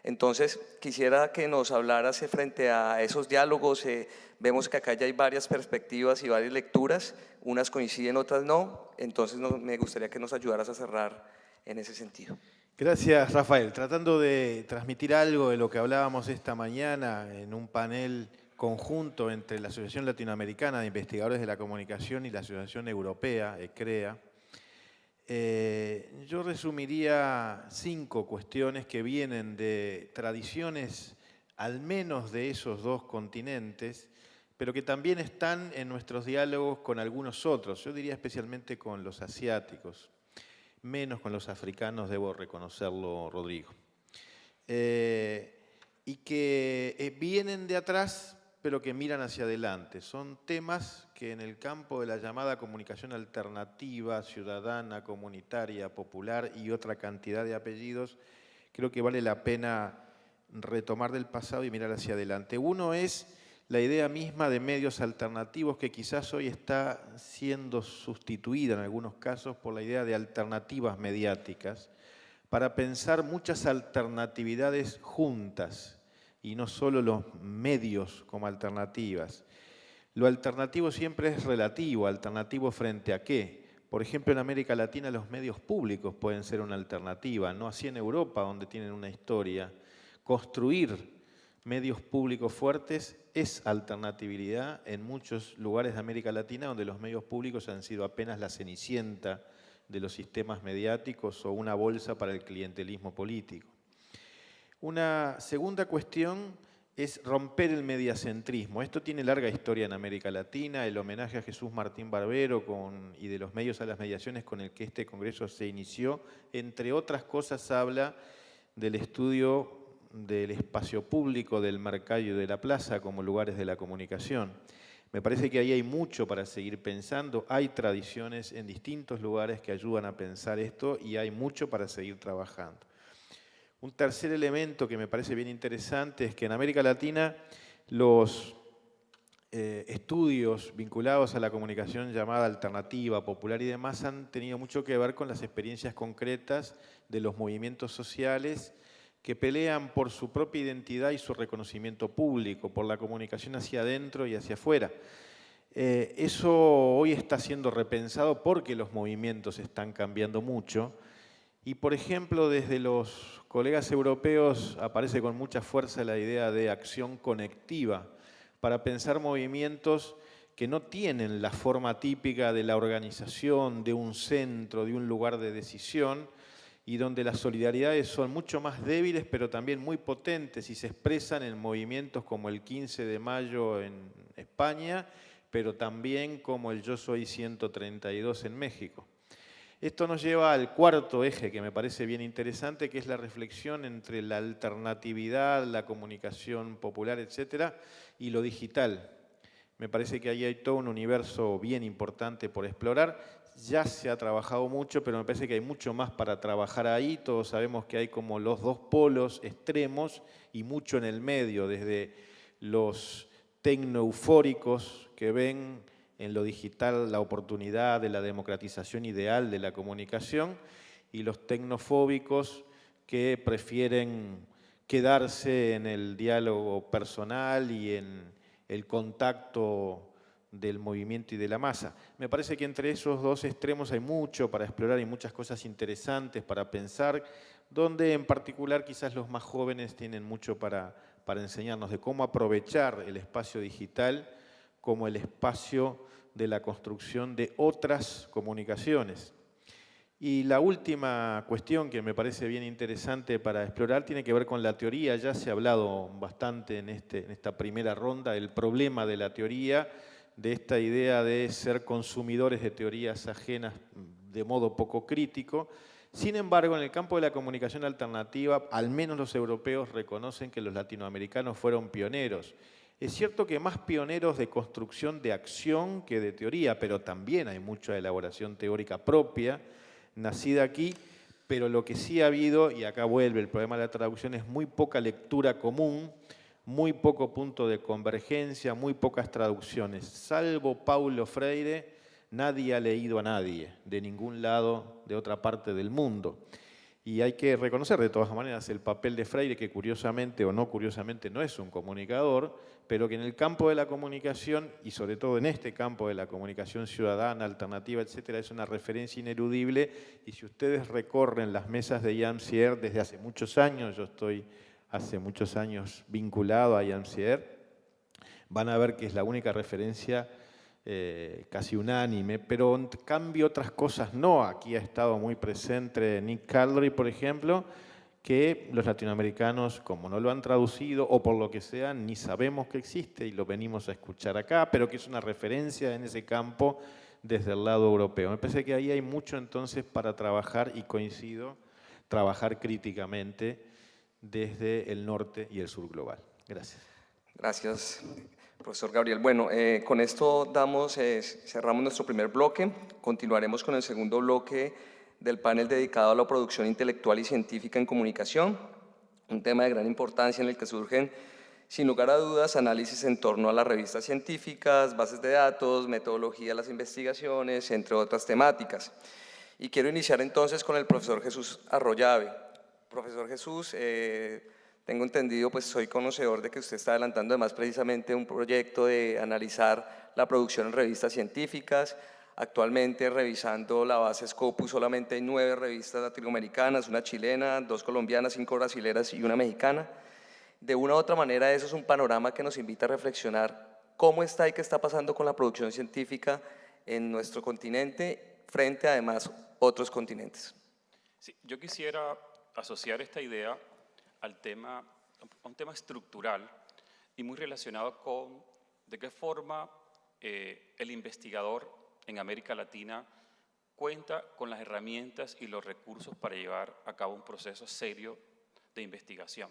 Entonces, quisiera que nos hablaras frente a esos diálogos. Vemos que acá ya hay varias perspectivas y varias lecturas, unas coinciden, otras no, entonces me gustaría que nos ayudaras a cerrar en ese sentido. Gracias, Rafael. Tratando de transmitir algo de lo que hablábamos esta mañana en un panel conjunto entre la Asociación Latinoamericana de Investigadores de la Comunicación y la Asociación Europea, ECREA, yo resumiría 5 cuestiones que vienen de tradiciones al menos de esos 2 continentes, pero que también están en nuestros diálogos con algunos otros, yo diría especialmente con los asiáticos, menos con los africanos, debo reconocerlo, Rodrigo. Y que vienen de atrás, pero que miran hacia adelante. Son temas que en el campo de la llamada comunicación alternativa, ciudadana, comunitaria, popular y otra cantidad de apellidos, creo que vale la pena retomar del pasado y mirar hacia adelante. Uno es la idea misma de medios alternativos que quizás hoy está siendo sustituida en algunos casos por la idea de alternativas mediáticas para pensar muchas alternatividades juntas y no solo los medios como alternativas. Lo alternativo siempre es relativo, alternativo frente a qué. Por ejemplo, en América Latina los medios públicos pueden ser una alternativa, no así en Europa, donde tienen una historia. Construir medios públicos fuertes es alternatividad en muchos lugares de América Latina donde los medios públicos han sido apenas la cenicienta de los sistemas mediáticos o una bolsa para el clientelismo político. Una segunda cuestión es romper el mediacentrismo. Esto tiene larga historia en América Latina, el homenaje a Jesús Martín Barbero y de los medios a las mediaciones con el que este congreso se inició, entre otras cosas habla del estudio del espacio público, del mercado y de la plaza como lugares de la comunicación. Me parece que ahí hay mucho para seguir pensando, hay tradiciones en distintos lugares que ayudan a pensar esto y hay mucho para seguir trabajando. Un tercer elemento que me parece bien interesante es que en América Latina los estudios vinculados a la comunicación llamada alternativa, popular y demás han tenido mucho que ver con las experiencias concretas de los movimientos sociales que pelean por su propia identidad y su reconocimiento público, por la comunicación hacia adentro y hacia afuera. Eso hoy está siendo repensado porque los movimientos están cambiando mucho y, por ejemplo, desde los colegas europeos aparece con mucha fuerza la idea de acción conectiva para pensar movimientos que no tienen la forma típica de la organización, de un centro, de un lugar de decisión, y donde las solidaridades son mucho más débiles, pero también muy potentes, y se expresan en movimientos como el 15 de mayo en España, pero también como el Yo Soy 132 en México. Esto nos lleva al cuarto eje que me parece bien interesante, que es la reflexión entre la alternatividad, la comunicación popular, etcétera, y lo digital. Me parece que ahí hay todo un universo bien importante por explorar. Ya se ha trabajado mucho, pero me parece que hay mucho más para trabajar ahí. Todos sabemos que hay como los dos polos extremos y mucho en el medio, desde los tecnoeufóricos que ven en lo digital la oportunidad de la democratización ideal de la comunicación, y los tecnofóbicos que prefieren quedarse en el diálogo personal y en el contacto del movimiento y de la masa. Me parece que entre esos dos extremos hay mucho para explorar y muchas cosas interesantes para pensar, donde en particular quizás los más jóvenes tienen mucho para enseñarnos de cómo aprovechar el espacio digital como el espacio de la construcción de otras comunicaciones. Y la última cuestión que me parece bien interesante para explorar tiene que ver con la teoría. Ya se ha hablado bastante en esta primera ronda, el problema de la teoría, de esta idea de ser consumidores de teorías ajenas de modo poco crítico. Sin embargo, en el campo de la comunicación alternativa, al menos los europeos reconocen que los latinoamericanos fueron pioneros. Es cierto que más pioneros de construcción de acción que de teoría, pero también hay mucha elaboración teórica propia, nacida aquí, pero lo que sí ha habido, y acá vuelve el problema de la traducción, es muy poca lectura común, muy poco punto de convergencia, muy pocas traducciones. Salvo Paulo Freire, nadie ha leído a nadie, de ningún lado, de otra parte del mundo. Y hay que reconocer de todas maneras el papel de Freire, que curiosamente o no curiosamente no es un comunicador, pero que en el campo de la comunicación, y sobre todo en este campo de la comunicación ciudadana, alternativa, etcétera, es una referencia ineludible. Y si ustedes recorren las mesas de IAMCIER desde hace muchos años, yo estoy hace muchos años vinculado a IAMCIER, van a ver que es la única referencia casi unánime, pero en cambio otras cosas no. Aquí ha estado muy presente Nick Caldry, por ejemplo, que los latinoamericanos, como no lo han traducido o por lo que sea, ni sabemos que existe y lo venimos a escuchar acá, pero que es una referencia en ese campo desde el lado europeo. Me parece que ahí hay mucho entonces para trabajar, y coincido, trabajar críticamente desde el norte y el sur global. Gracias. Gracias, profesor Gabriel. Bueno, con esto cerramos nuestro primer bloque. Continuaremos con el segundo bloque del panel dedicado a la producción intelectual y científica en comunicación, un tema de gran importancia en el que surgen, sin lugar a dudas, análisis en torno a las revistas científicas, bases de datos, metodología de las investigaciones, entre otras temáticas. Y quiero iniciar entonces con el profesor Jesús Arroyave. Profesor Jesús, tengo entendido, pues soy conocedor de que usted está adelantando además precisamente un proyecto de analizar la producción en revistas científicas. Actualmente, revisando la base Scopus, solamente hay 9 revistas latinoamericanas, una chilena, 2 colombianas, 5 brasileras y una mexicana. De una u otra manera, eso es un panorama que nos invita a reflexionar cómo está y qué está pasando con la producción científica en nuestro continente frente, además, a otros continentes. Sí, yo quisiera asociar esta idea a un tema estructural y muy relacionado con de qué forma el investigador en América Latina cuenta con las herramientas y los recursos para llevar a cabo un proceso serio de investigación.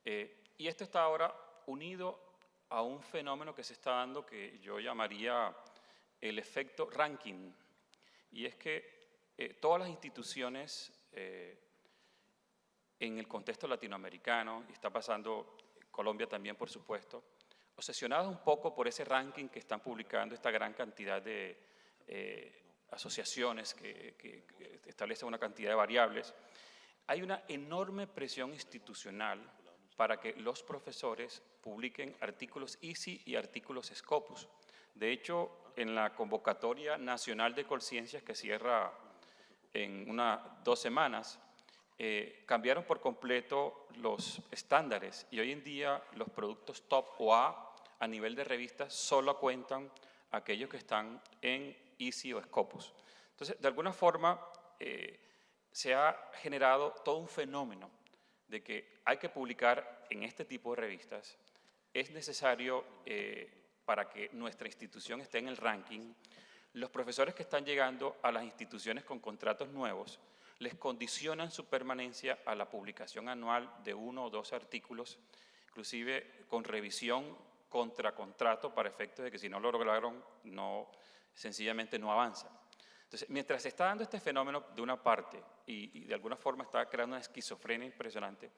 Y esto está ahora unido a un fenómeno que se está dando que yo llamaría el efecto ranking, y es que todas las instituciones en el contexto latinoamericano, y está pasando Colombia también, por supuesto, obsesionadas un poco por ese ranking que están publicando esta gran cantidad de asociaciones que establecen una cantidad de variables. Hay una enorme presión institucional para que los profesores publiquen artículos ISI y artículos Scopus. De hecho, en la convocatoria nacional de Colciencias, que cierra en unas 2 semanas, cambiaron por completo los estándares, y hoy en día los productos top o A nivel de revistas solo cuentan aquellos que están en ICI o Scopus. Entonces, de alguna forma, se ha generado todo un fenómeno de que hay que publicar en este tipo de revistas. Es necesario, para que nuestra institución esté en el ranking, los profesores que están llegando a las instituciones con contratos nuevos les condicionan su permanencia a la publicación anual de 1 o 2 artículos, inclusive con revisión contra contrato para efectos de que si no lo lograron, sencillamente no avanzan. Entonces, mientras se está dando este fenómeno de una parte y de alguna forma está creando una esquizofrenia impresionante,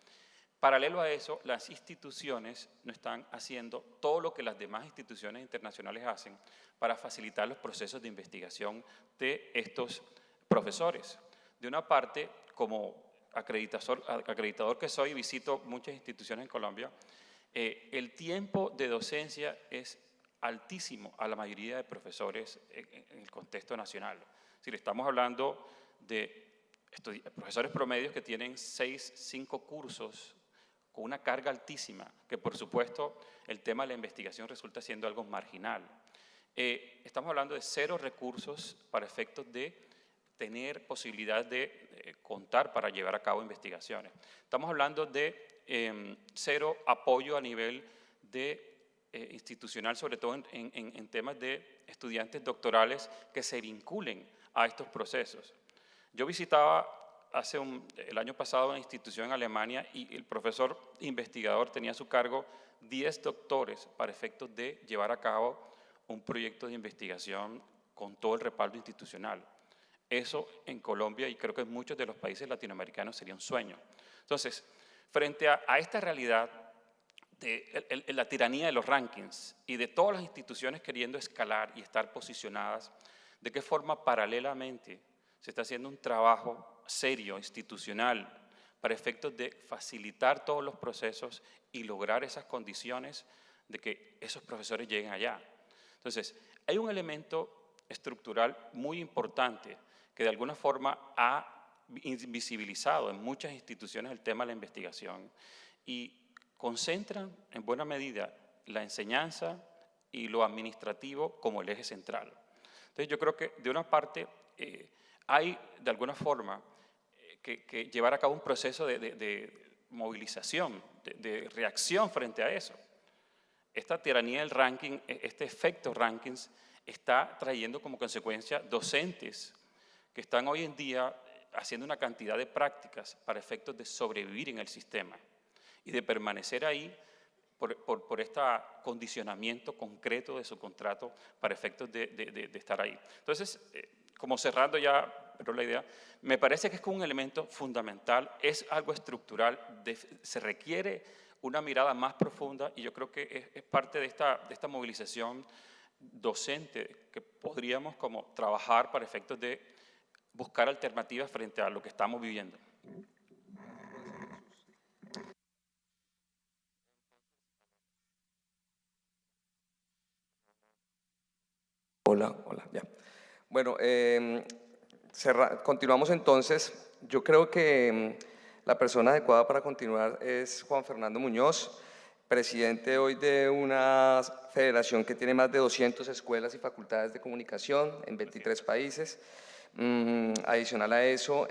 paralelo a eso, las instituciones no están haciendo todo lo que las demás instituciones internacionales hacen para facilitar los procesos de investigación de estos profesores. De una parte, como acreditador que soy, visito muchas instituciones en Colombia, el tiempo de docencia es altísimo a la mayoría de profesores en el contexto nacional. Es decir, estamos hablando de profesores promedios que tienen 6, 5 cursos con una carga altísima, que por supuesto el tema de la investigación resulta siendo algo marginal. Estamos hablando de 0 recursos para efectos de tener posibilidad de contar para llevar a cabo investigaciones. Estamos hablando de 0 apoyo a nivel de institucional, sobre todo en temas de estudiantes doctorales que se vinculen a estos procesos. Yo visitaba el año pasado una institución en Alemania y el profesor investigador tenía a su cargo 10 doctores para efectos de llevar a cabo un proyecto de investigación con todo el respaldo institucional. Eso en Colombia y creo que en muchos de los países latinoamericanos sería un sueño. Entonces, frente a esta realidad de la tiranía de los rankings y de todas las instituciones queriendo escalar y estar posicionadas, ¿de qué forma paralelamente se está haciendo un trabajo serio, institucional, para efectos de facilitar todos los procesos y lograr esas condiciones de que esos profesores lleguen allá? Entonces, hay un elemento estructural muy importante que de alguna forma ha invisibilizado en muchas instituciones el tema de la investigación y concentran en buena medida la enseñanza y lo administrativo como el eje central. Entonces, yo creo que de una parte hay de alguna forma que llevar a cabo un proceso de movilización, de reacción frente a eso. Esta tiranía del ranking, este efecto rankings, está trayendo como consecuencia docentes que están hoy en día haciendo una cantidad de prácticas para efectos de sobrevivir en el sistema y de permanecer ahí por este condicionamiento concreto de su contrato para efectos de estar ahí. Entonces, como cerrando ya, pero la idea, me parece que es un elemento fundamental, es algo estructural, se requiere una mirada más profunda y yo creo que es parte de esta movilización docente que podríamos como trabajar para efectos de buscar alternativas frente a lo que estamos viviendo. Hola, ya. Bueno, continuamos entonces. Yo creo que la persona adecuada para continuar es Juan Fernando Muñoz, presidente hoy de una federación que tiene más de 200 escuelas y facultades de comunicación en 23 países. Adicional a eso,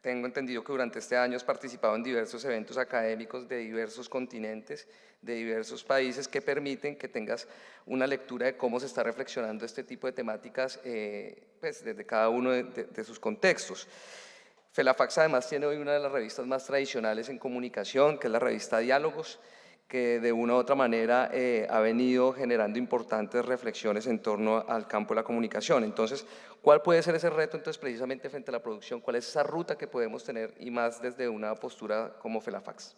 tengo entendido que durante este año has participado en diversos eventos académicos de diversos continentes, de diversos países, que permiten que tengas una lectura de cómo se está reflexionando este tipo de temáticas pues desde cada uno de sus contextos. FELAFACS además tiene hoy una de las revistas más tradicionales en comunicación, que es la revista Diálogos, que de una u otra manera ha venido generando importantes reflexiones en torno al campo de la comunicación. Entonces, ¿cuál puede ser ese reto entonces precisamente frente a la producción? ¿Cuál es esa ruta que podemos tener y más desde una postura como FELAFACS?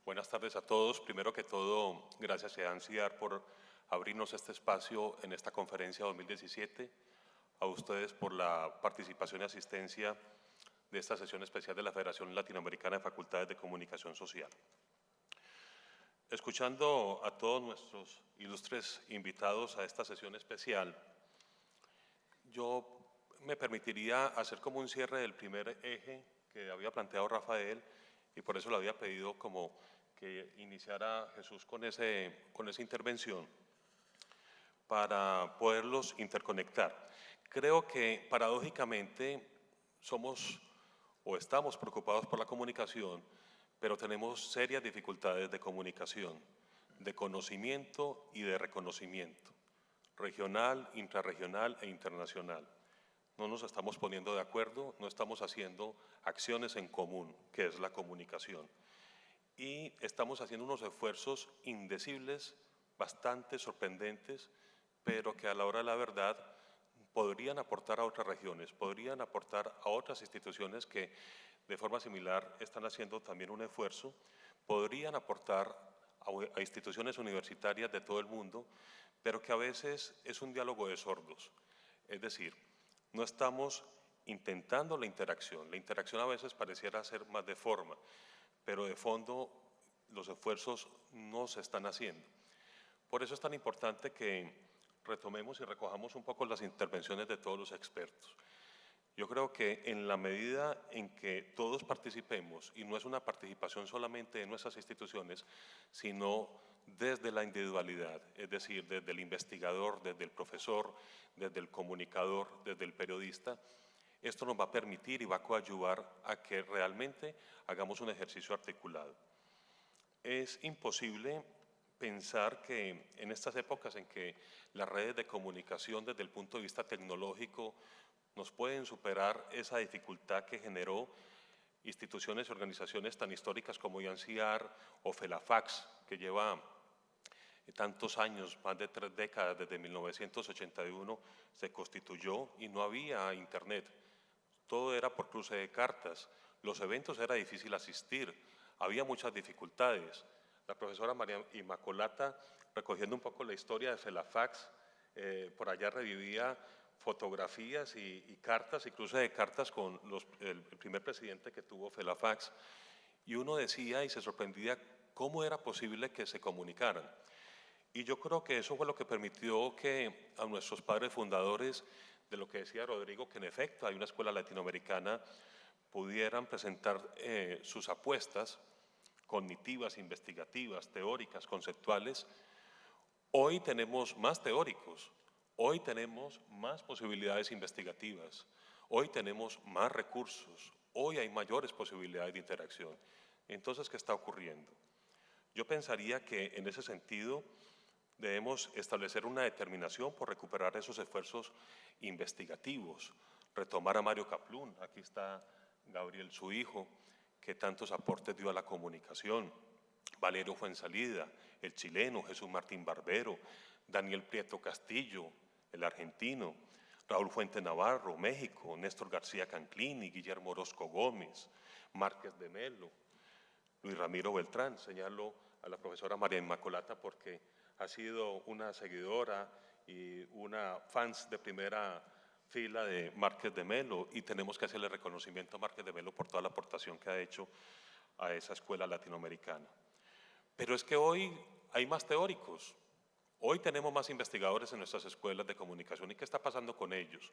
Buenas tardes a todos. Primero que todo, gracias a ANSIAR por abrirnos este espacio en esta conferencia 2017, a ustedes por la participación y asistencia de esta sesión especial de la Federación Latinoamericana de Facultades de Comunicación Social. Escuchando a todos nuestros ilustres invitados a esta sesión especial, yo me permitiría hacer como un cierre del primer eje que había planteado Rafael y por eso le había pedido como que iniciara Jesús con esa intervención para poderlos interconectar. Creo que paradójicamente somos o estamos preocupados por la comunicación, pero tenemos serias dificultades de comunicación, de conocimiento y de reconocimiento, regional, intrarregional e internacional. No nos estamos poniendo de acuerdo, no estamos haciendo acciones en común, que es la comunicación. Y estamos haciendo unos esfuerzos indecibles, bastante sorprendentes, pero que a la hora de la verdad podrían aportar a otras regiones, podrían aportar a otras instituciones que de forma similar están haciendo también un esfuerzo, podrían aportar a instituciones universitarias de todo el mundo, pero que a veces es un diálogo de sordos. Es decir, no estamos intentando la interacción a veces pareciera ser más de forma, pero de fondo los esfuerzos no se están haciendo. Por eso es tan importante que retomemos y recojamos un poco las intervenciones de todos los expertos. Yo creo que en la medida en que todos participemos, y no es una participación solamente de nuestras instituciones, sino desde la individualidad, es decir, desde el investigador, desde el profesor, desde el comunicador, desde el periodista, esto nos va a permitir y va a coadyuvar a que realmente hagamos un ejercicio articulado. Es imposible pensar que en estas épocas en que las redes de comunicación desde el punto de vista tecnológico nos pueden superar esa dificultad que generó instituciones y organizaciones tan históricas como IANCIAR o FELAFAX, que lleva tantos años, más de 3 décadas, desde 1981 se constituyó y no había internet. Todo era por cruce de cartas, los eventos era difícil asistir, había muchas dificultades. La profesora María Inmaculata, recogiendo un poco la historia de FELAFAX, por allá revivía fotografías y cartas, y cruce de cartas con el primer presidente que tuvo FELAFAX, y uno decía y se sorprendía cómo era posible que se comunicaran. Y yo creo que eso fue lo que permitió que a nuestros padres fundadores, de lo que decía Rodrigo, que en efecto hay una escuela latinoamericana, pudieran presentar sus apuestas cognitivas, investigativas, teóricas, conceptuales. Hoy tenemos más teóricos, hoy tenemos más posibilidades investigativas, hoy tenemos más recursos, hoy hay mayores posibilidades de interacción. Entonces, ¿qué está ocurriendo? Yo pensaría que en ese sentido debemos establecer una determinación por recuperar esos esfuerzos investigativos, retomar a Mario Kaplún, aquí está Gabriel, su hijo, que tantos aportes dio a la comunicación, Valerio Fuensalida, el chileno, Jesús Martín Barbero, Daniel Prieto Castillo, el argentino, Raúl Fuente Navarro, México, Néstor García Canclini, Guillermo Orozco Gómez, Márquez de Melo, Luis Ramiro Beltrán. Señalo a la profesora María Inmaculata porque ha sido una seguidora y una fans de primera fila de Márquez de Melo, y tenemos que hacerle reconocimiento a Márquez de Melo por toda la aportación que ha hecho a esa escuela latinoamericana. Pero es que hoy hay más teóricos, hoy tenemos más investigadores en nuestras escuelas de comunicación. ¿Y qué está pasando con ellos?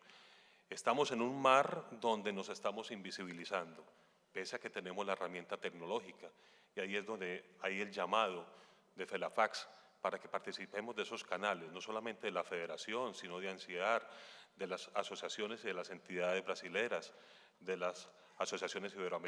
Estamos en un mar donde nos estamos invisibilizando, pese a que tenemos la herramienta tecnológica, y ahí es donde hay el llamado de FELAFAX para que participemos de esos canales, no solamente de la federación, sino de ANCIAR, de las asociaciones y de las entidades brasileras, de las asociaciones iberoamericanas.